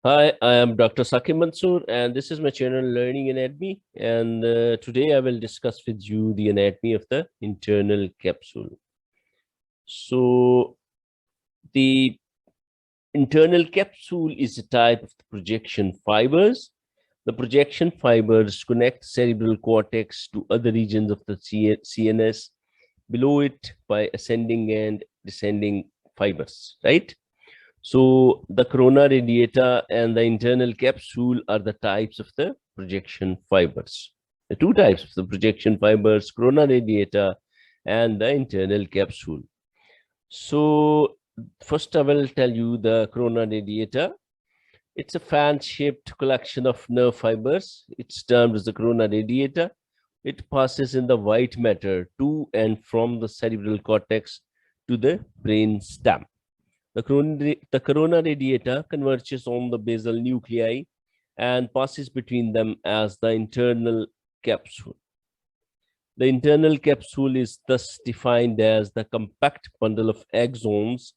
Hi, I am Dr. Saqib Mansoor, and this is my channel Learning Anatomy. And today I will discuss with you the anatomy of the internal capsule. So, the internal capsule is a type of the projection fibers. The projection fibers connect cerebral cortex to other regions of the CNS below it by ascending and descending fibers, right? So the corona radiata and the internal capsule are the types of the projection fibers. The two types of the projection fibers, corona radiata and the internal capsule. So first I will tell you the corona radiata. It's a fan-shaped collection of nerve fibers. It's termed as the corona radiata. It passes in the white matter to and from the cerebral cortex to the brain stem. The corona radiata converges on the basal nuclei and passes between them as the internal capsule. The internal capsule is thus defined as the compact bundle of axons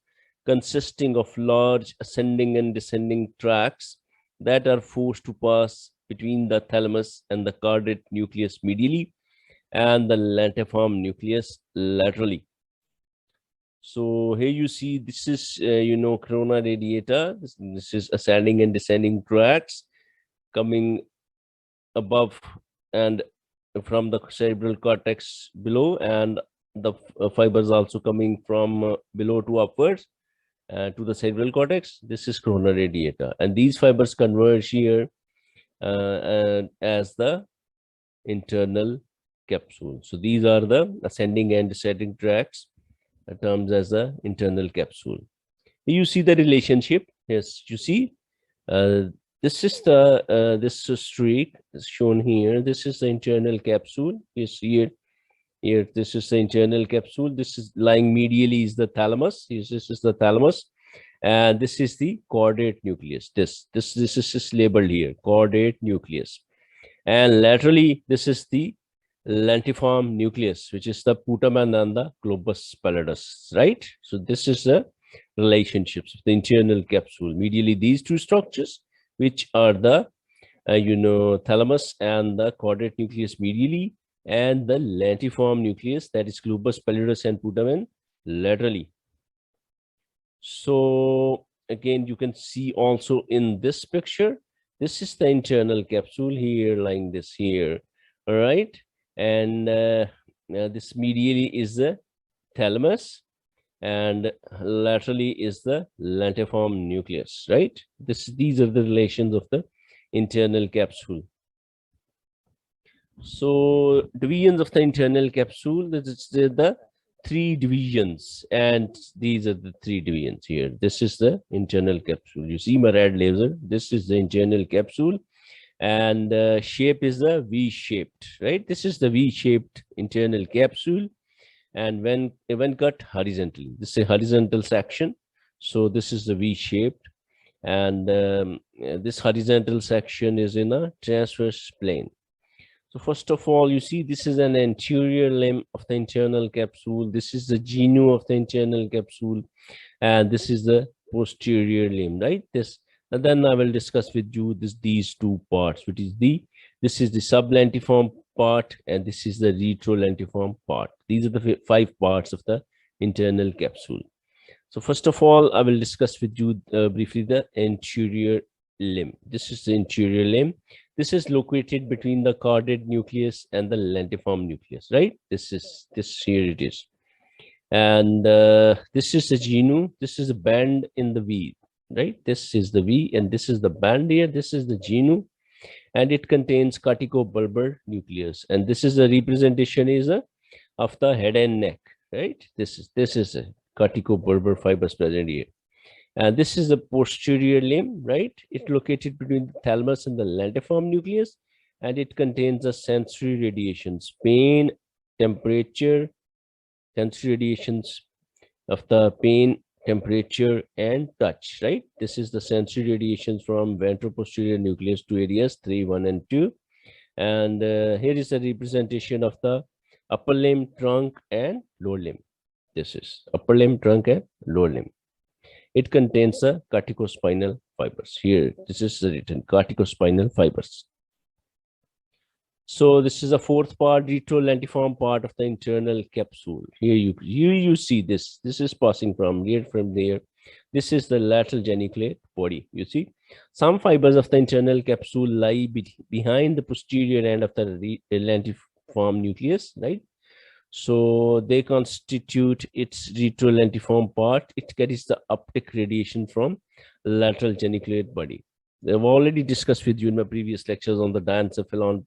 consisting of large ascending and descending tracts that are forced to pass between the thalamus and the caudate nucleus medially and the lentiform nucleus laterally. So here you see this is, corona radiata. This is ascending and descending tracts coming above and from the cerebral cortex below, and the fibers also coming from below to upwards to the cerebral cortex. This is corona radiata, and these fibers converge here as the internal capsule. So these are the ascending and descending tracts terms as the internal capsule. You see the relationship. Yes, you see. This is the this streak is shown here. This is the internal capsule. You see it here. This is the internal capsule. This is lying medially is the thalamus. This is the thalamus, and this is the caudate nucleus. This is labeled here, caudate nucleus, and laterally this is the lentiform nucleus, which is the putamen and the globus pallidus, right? So this is the relationships of the internal capsule. Medially, these two structures, which are the thalamus and the caudate nucleus medially, and the lentiform nucleus, that is globus pallidus and putamen laterally. So again, you can see also in this picture, this is the internal capsule here, lying this here, all right? And this medially is the thalamus and laterally is the lentiform nucleus, right? These are the relations of the internal capsule. So divisions of the internal capsule, this is the three divisions, and these are the three divisions here. This is the internal capsule. You see my red laser. This is the internal capsule, and shape is the V-shaped, right? This is the V-shaped internal capsule, and when cut horizontally, this is a horizontal section. So this is the V-shaped, and this horizontal section is in a transverse plane. So first of all, you see this is an anterior limb of the internal capsule. This is the genu of the internal capsule, and this is the posterior limb, right? And then I will discuss with you these two parts, this is the sublentiform part, and this is the retrolentiform part. These are the 5 parts of the internal capsule. So first of all, I will discuss with you briefly the anterior limb. This is the anterior limb. This is located between the caudate nucleus and the lentiform nucleus, right? This here it is. And this is the genu. This is a band in the V, right? This is the V, and this is the band here. This is the genu, and it contains corticobulbar nucleus. And this is the representation of the head and neck, right? This is a corticobulbar fibers present here. And this is the posterior limb, right? It's located between the thalamus and the lentiform nucleus, and it contains the sensory radiations, pain, temperature, sensory radiations of the pain, temperature, and touch, right? This is the sensory radiations from ventral-posterior nucleus to areas 3, 1, and 2. And here is a representation of the upper limb, trunk, and lower limb. This is upper limb, trunk, and lower limb. It contains a corticospinal fibers. Here, this is written corticospinal fibers. So this is a fourth part, retrolentiform part of the internal capsule. Here you see this. This is passing from here, from there. This is the lateral geniculate body. You see, some fibers of the internal capsule lie behind the posterior end of the lentiform nucleus, right? So they constitute its retrolentiform part. It carries the optic radiation from lateral geniculate body. I've already discussed with you in my previous lectures on the diencephalon,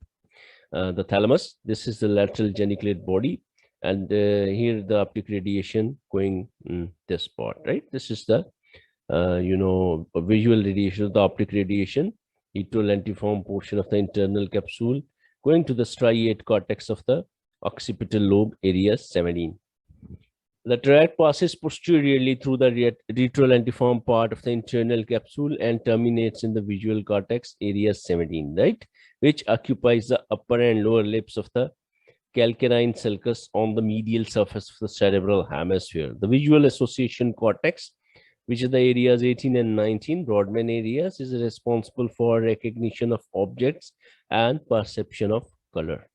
the thalamus. This is the lateral geniculate body, and here the optic radiation going in this part, right? This is the visual radiation, the optic radiation, retrolentiform portion of the internal capsule going to the striate cortex of the occipital lobe, area 17. The tract passes posteriorly through the retrolentiform part of the internal capsule and terminates in the visual cortex, area 17, right? Which occupies the upper and lower lips of the calcarine sulcus on the medial surface of the cerebral hemisphere. The visual association cortex, which is the areas 18 and 19, Brodmann areas, is responsible for recognition of objects and perception of color.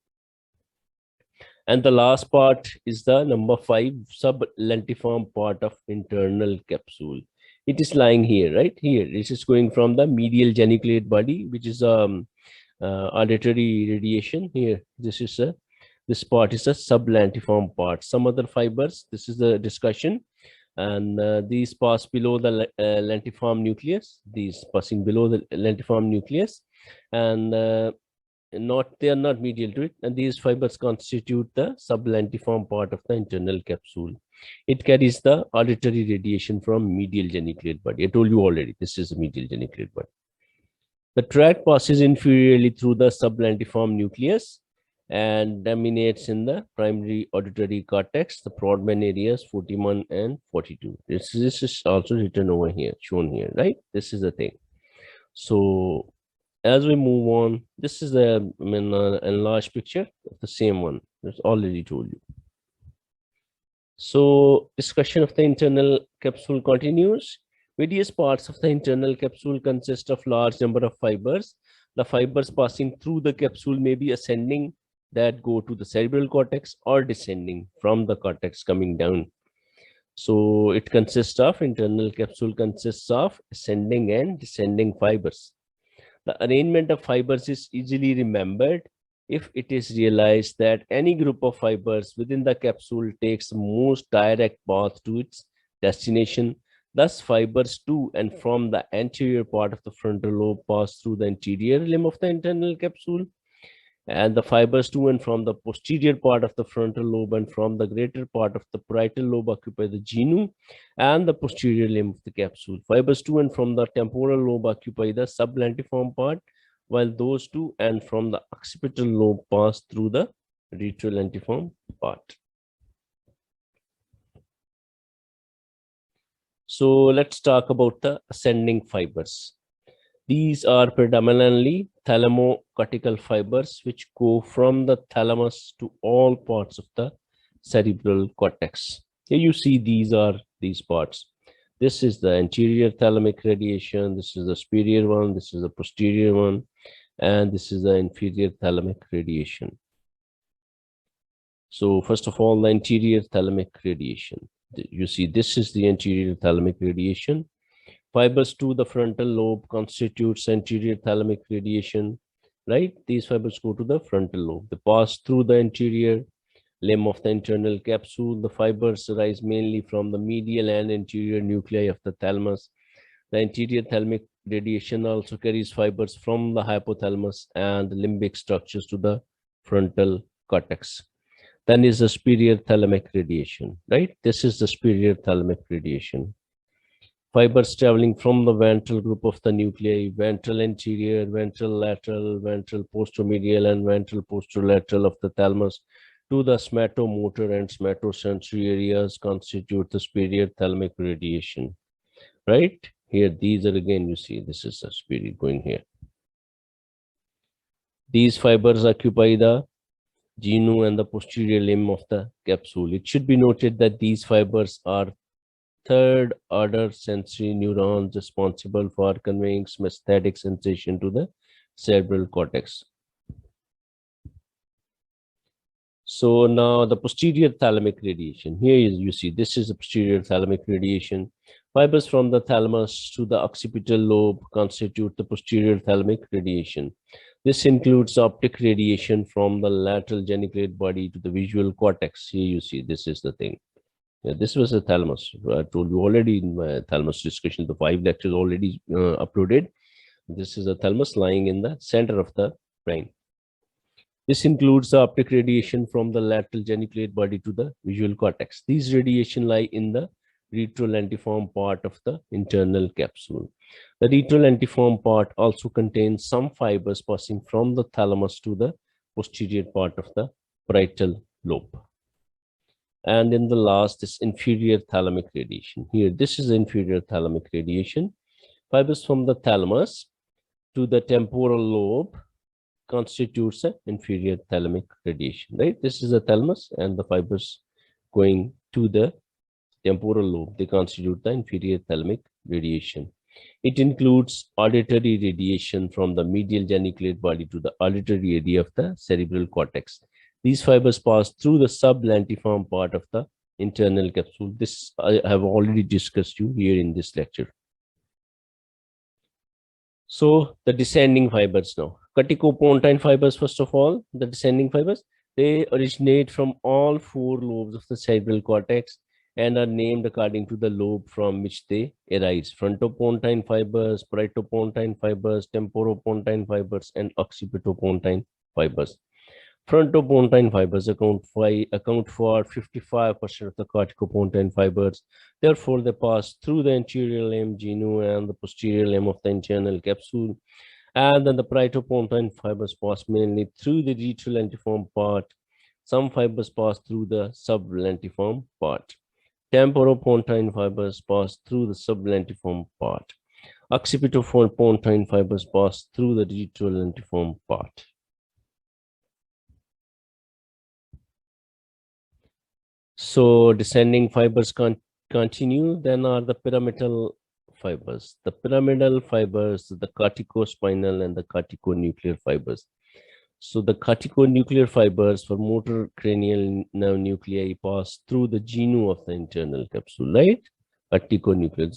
And the last part is the number 5, sublentiform part of internal capsule. It is lying here, right here. This is going from the medial geniculate body, which is auditory radiation. Here, this part is a sublentiform part. Some other fibers, this is the discussion, and these pass below the lentiform nucleus. These passing below the lentiform nucleus, and they are not medial to it, and these fibers constitute the sublentiform part of the internal capsule. It carries the auditory radiation from medial geniculate body. I told you already, this is a medial geniculate body. The tract passes inferiorly through the sublentiform nucleus and dominates in the primary auditory cortex, the Brodmann areas 41 and 42. This is also written over here, shown here, right? This is the thing. So as we move on, this is the enlarged picture of the same one. It's already told you. So discussion of the internal capsule continues. Various parts of the internal capsule consist of large number of fibers. The fibers passing through the capsule may be ascending, that go to the cerebral cortex, or descending from the cortex coming down. So internal capsule consists of ascending and descending fibers. The arrangement of fibers is easily remembered if it is realized that any group of fibers within the capsule takes the most direct path to its destination. Thus, fibers to and from the anterior part of the frontal lobe pass through the anterior limb of the internal capsule, and the fibers to and from the posterior part of the frontal lobe and from the greater part of the parietal lobe occupy the genu and the posterior limb of the capsule. Fibers to and from the temporal lobe occupy the sublentiform part, while those to and from the occipital lobe pass through the retrolentiform part. So let's talk about the ascending fibers. These are predominantly thalamocortical fibers, which go from the thalamus to all parts of the cerebral cortex. Here you see these parts. This is the anterior thalamic radiation, this is the superior one, this is the posterior one, and this is the inferior thalamic radiation. So first of all, the anterior thalamic radiation. You see, this is the anterior thalamic radiation. Fibers to the frontal lobe constitutes anterior thalamic radiation, right? These fibers go to the frontal lobe. They pass through the anterior limb of the internal capsule. The fibers arise mainly from the medial and anterior nuclei of the thalamus. The anterior thalamic radiation also carries fibers from the hypothalamus and the limbic structures to the frontal cortex. Then is the superior thalamic radiation, right? This is the superior thalamic radiation. Fibers traveling from the ventral group of the nuclei, ventral anterior, ventral lateral, ventral posteromedial, and ventral posterolateral of the thalamus to the somatomotor and somatosensory areas constitute the superior thalamic radiation, right? Here, these are again, you see, this is the superior going here. These fibers occupy the genu and the posterior limb of the capsule. It should be noted that these fibers are third order sensory neurons responsible for conveying synesthetic sensation to the cerebral cortex. So now the posterior thalamic radiation. Here you see this is the posterior thalamic radiation. Fibers from the thalamus to the occipital lobe constitute the posterior thalamic radiation. This includes optic radiation from the lateral geniculate body to the visual cortex. Here you see this is the thing. Yeah, this was a thalamus. I told you already in my thalamus discussion, the 5 lectures already uploaded. This is a thalamus lying in the center of the brain. This includes the optic radiation from the lateral geniculate body to the visual cortex. These radiation lie in the retrolentiform part of the internal capsule. The retrolentiform part also contains some fibers passing from the thalamus to the posterior part of the parietal lobe. And in the last, this inferior thalamic radiation. Here, this is inferior thalamic radiation. Fibers from the thalamus to the temporal lobe constitutes an inferior thalamic radiation, right? This is the thalamus and the fibers going to the temporal lobe, they constitute the inferior thalamic radiation. It includes auditory radiation from the medial geniculate body to the auditory area of the cerebral cortex. These fibers pass through the sublentiform part of the internal capsule. This I have already discussed you here in this lecture. So the descending fibers now. Corticopontine fibers, first of all, the descending fibers, they originate from all 4 lobes of the cerebral cortex and are named according to the lobe from which they arise. Frontopontine fibers, parietopontine fibers, temporopontine fibers, and occipitopontine fibers. Frontopontine fibers account for 55% of the corticopontine fibers. Therefore, they pass through the anterior limb, genu, and the posterior limb of the internal capsule. And then the parietopontine fibers pass mainly through the retrolentiform part. Some fibers pass through the sublentiform part. Temporopontine fibers pass through the sublentiform part. Occipitopontine fibers pass through the retrolentiform part. So descending fibers continue, then are the pyramidal fibers. The pyramidal fibers, the corticospinal and the corticonuclear fibers. So the corticonuclear fibers for motor cranial nerve nuclei pass through the genu of the internal capsule, right? Corticonuclear,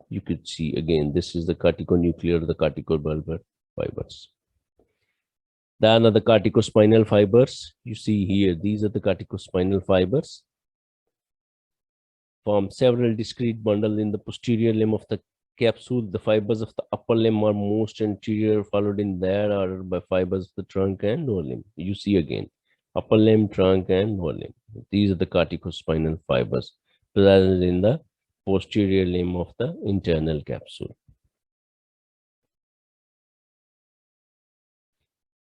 you could see again, this is the corticonuclear, the corticobulbar fibers. Then are the corticospinal fibers. You see here, these are the corticospinal fibers. Form several discrete bundles in the posterior limb of the capsule. The fibers of the upper limb are most anterior, followed in that order by fibers of the trunk and lower limb. You see again, upper limb, trunk, and lower limb. These are the corticospinal fibers present in the posterior limb of the internal capsule.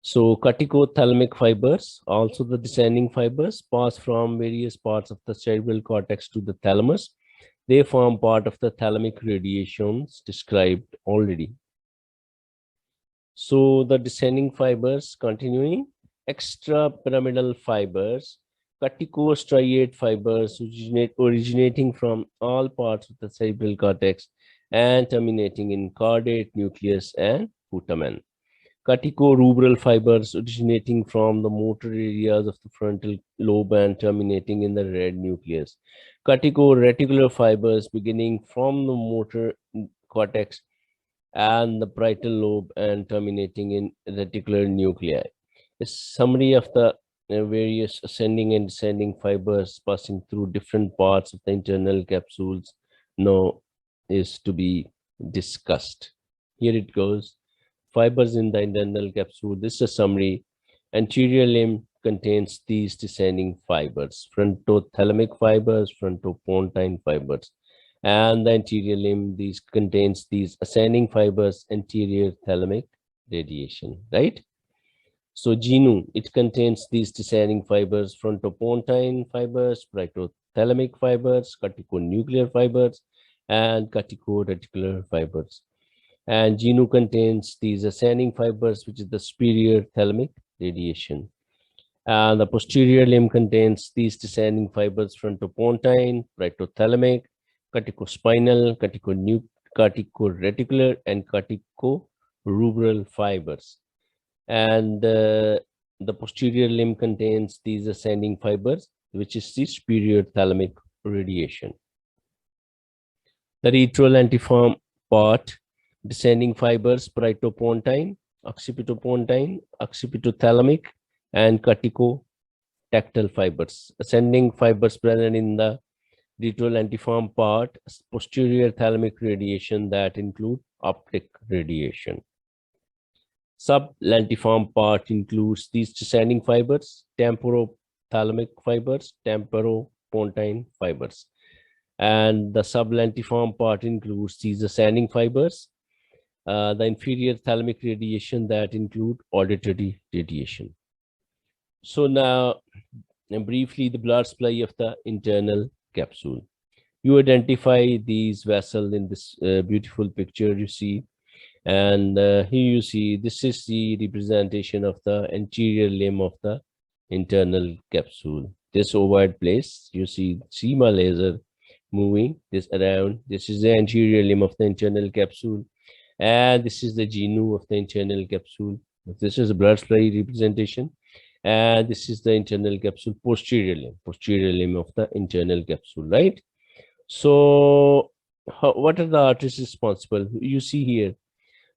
So corticothalamic fibers, also the descending fibers, pass from various parts of the cerebral cortex to the thalamus. They form part of the thalamic radiations described already. So the descending fibers continuing, extrapyramidal fibers, corticostriate fibers originating from all parts of the cerebral cortex and terminating in caudate nucleus and putamen. Corticorubral fibers originating from the motor areas of the frontal lobe and terminating in the red nucleus. Corticoreticular fibers beginning from the motor cortex and the parietal lobe and terminating in reticular nuclei. A summary of the various ascending and descending fibers passing through different parts of the internal capsules now is to be discussed. Here it goes. Fibers in the internal capsule. This is a summary. Anterior limb contains these descending fibers, frontothalamic fibers, frontopontine fibers. And the anterior limb, these contains these ascending fibers, anterior thalamic radiation, right? So genu, it contains these descending fibers, frontopontine fibers, parieto-thalamic fibers, corticonuclear fibers, and corticoreticular fibers. And genu contains these ascending fibers, which is the superior thalamic radiation. And the posterior limb contains these descending fibers, frontopontine, parieto-thalamic, corticospinal, corticoreticular, and corticorubral fibers. And the posterior limb contains these ascending fibers, which is the superior thalamic radiation. The retrolentiform part, descending fibers, paritopontine, occipitopontine, occipitothalamic, and corticotactal fibers. Ascending fibers present in the retrolentiform part, posterior thalamic radiation that include optic radiation. Sublentiform part includes these descending fibers, temporothalamic fibers, temporopontine fibers. And the sublentiform part includes these ascending fibers, the inferior thalamic radiation that include auditory radiation. So now, briefly, the blood supply of the internal capsule. You identify these vessels in this beautiful picture you see. And here you see, this is the representation of the anterior limb of the internal capsule. This ovoid place, you see SEMA laser moving this around. This is the anterior limb of the internal capsule. And this is the genu of the internal capsule. This is a blood supply representation. And this is the internal capsule, posterior limb of the internal capsule, right? So what are the arteries responsible? You see here.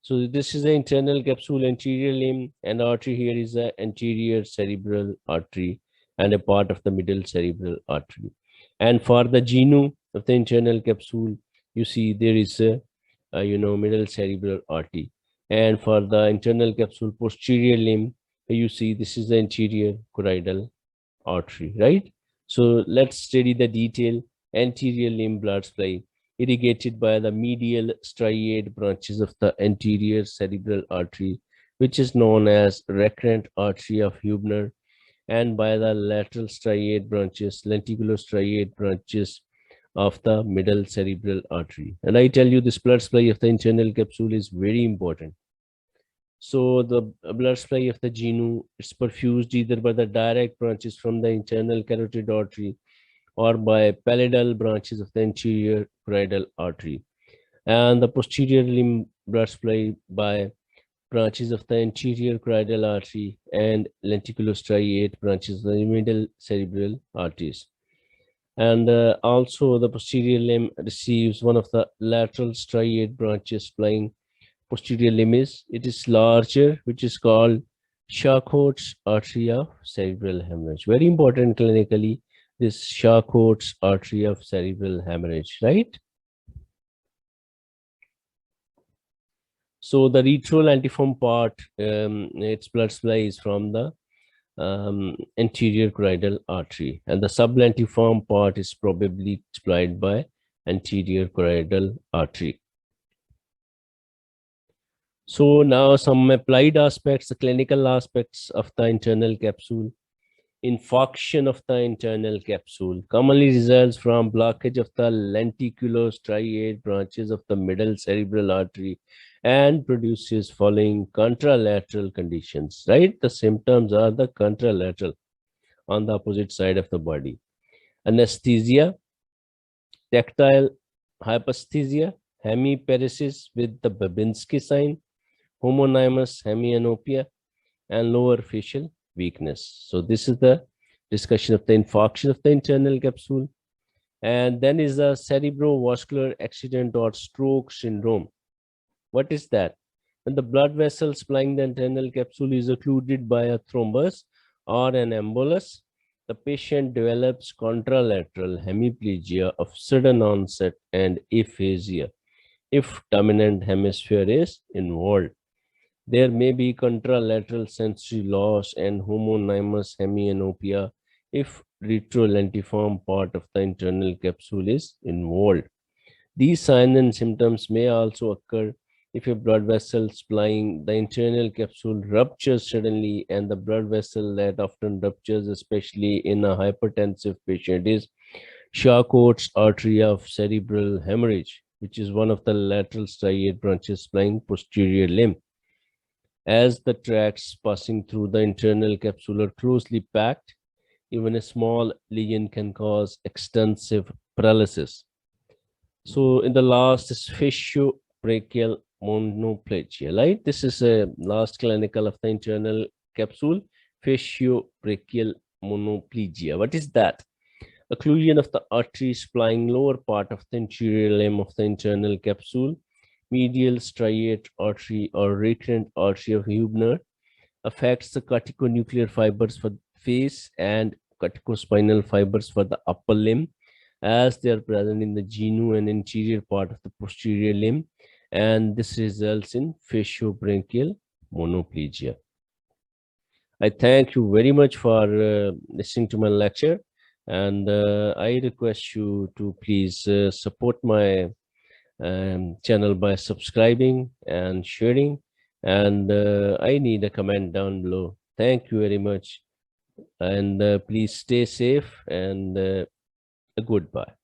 So this is the internal capsule, anterior limb, and artery here is the anterior cerebral artery and a part of the middle cerebral artery. And for the genu of the internal capsule, you see there is a middle cerebral artery. And for the internal capsule posterior limb, you see this is the anterior choroidal artery, right? So let's study the detail. Anterior limb blood supply irrigated by the medial striate branches of the anterior cerebral artery, which is known as recurrent artery of Hubner, and by the lateral striate branches, lenticular striate branches of the middle cerebral artery. And I tell you, this blood supply of the internal capsule is very important. So the blood supply of the genu is perfused either by the direct branches from the internal carotid artery or by pallidal branches of the anterior choroidal artery, and the posterior limb blood supply by branches of the anterior choroidal artery and lenticular striate branches of the middle cerebral arteries. And also the posterior limb receives one of the lateral striate branches supplying posterior limb. It is larger, which is called Charcot's artery of cerebral hemorrhage. Very important clinically, this Charcot's artery of cerebral hemorrhage, right? So the retrolentiform part, its blood supply is from the anterior choroidal artery, and the sublentiform part is probably supplied by anterior choroidal artery. So now some applied aspects, the clinical aspects of the internal capsule. Infarction of the internal capsule commonly results from blockage of the lenticular striate branches of the middle cerebral artery and produces following contralateral conditions, right? The symptoms are the contralateral on the opposite side of the body. Anesthesia, tactile hyposthesia, hemiparesis with the Babinski sign, homonymous hemianopia, and lower facial weakness. So this is the discussion of the infarction of the internal capsule. And then is the cerebrovascular accident or stroke syndrome. What is that? When the blood vessel supplying the internal capsule is occluded by a thrombus or an embolus, the patient develops contralateral hemiplegia of sudden onset and aphasia if dominant hemisphere is involved. There may be contralateral sensory loss and homonymous hemianopia if retrolentiform part of the internal capsule is involved. These signs and symptoms may also occur if a blood vessel supplying the internal capsule ruptures suddenly, and the blood vessel that often ruptures, especially in a hypertensive patient, is Charcot's artery of cerebral hemorrhage, which is one of the lateral striate branches supplying posterior limb. As the tracts passing through the internal capsule are closely packed, even a small lesion can cause extensive paralysis. So in the last is Faciobrachial Monoplegia, right? This is a last clinical of the internal capsule, Faciobrachial Monoplegia. What is that? Occlusion of the artery supplying lower part of the anterior limb of the internal capsule, medial striate artery or recurrent artery of Hubner, affects the corticonuclear fibers for the face and corticospinal fibers for the upper limb, as they are present in the genu and anterior part of the posterior limb, and this results in faciobrachial monoplegia. I thank you very much for listening to my lecture, and I request you to please support my channel by subscribing and sharing, and I need a comment down below. Thank you very much, and please stay safe, and goodbye.